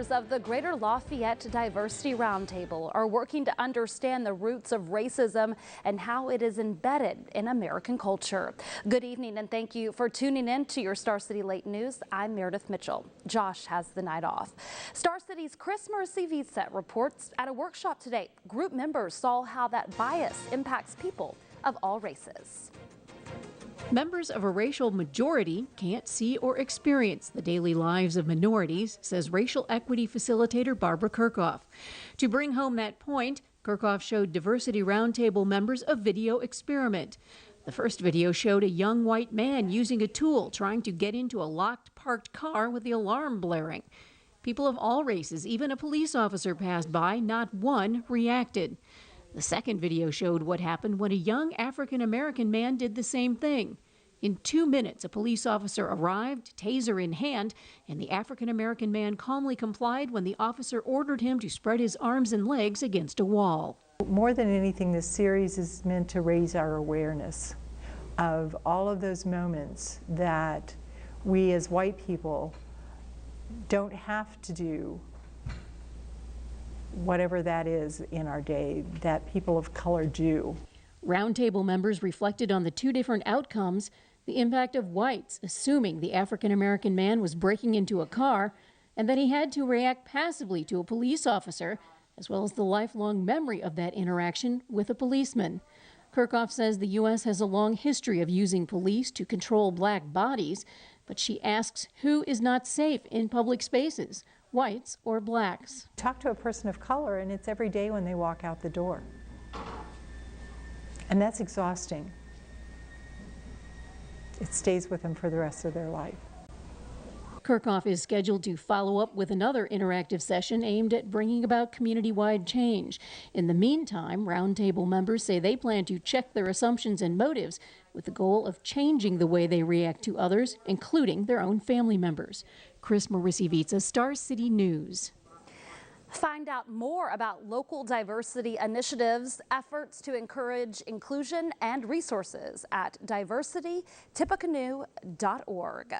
Members of the Greater Lafayette Diversity Roundtable are working to understand the roots of racism and how it is embedded in American culture. Good evening and thank you for tuning in to your Star City Late News. I'm Meredith Mitchell. Josh has the night off. Star City's Chris Moricevicza reports at a workshop today. Group members saw how that bias impacts people of all races. Members of a racial majority can't see or experience the daily lives of minorities, says racial equity facilitator Barbara Kirchhoff. To bring home that point, Kirchhoff showed Diversity Roundtable members a video experiment. The first video showed a young white man using a tool trying to get into a locked parked car with the alarm blaring. People of all races, even a police officer passed by, not one reacted. The second video showed what happened when a young African-American man did the same thing. In 2 minutes, a police officer arrived, taser in hand, and the African-American man calmly complied when the officer ordered him to spread his arms and legs against a wall. More than anything, this series is meant to raise our awareness of all of those moments that we as white people don't have to do whatever that is in our day, that people of color do. Roundtable members reflected on the two different outcomes: the impact of whites assuming the African-American man was breaking into a car, and that he had to react passively to a police officer, as well as the lifelong memory of that interaction with a policeman. Kirchhoff says the U.S. has a long history of using police to control black bodies, but she asks who is not safe in public spaces, whites or blacks. Talk to a person of color and it's every day when they walk out the door. And that's exhausting. It stays with them for the rest of their life. Kirchhoff is scheduled to follow up with another interactive session aimed at bringing about community-wide change. In the meantime, roundtable members say they plan to check their assumptions and motives with the goal of changing the way they react to others, including their own family members. Chris Moricevicza, Star City News. Find out more about local diversity initiatives, efforts to encourage inclusion, and resources at diversitytippecanoe.org.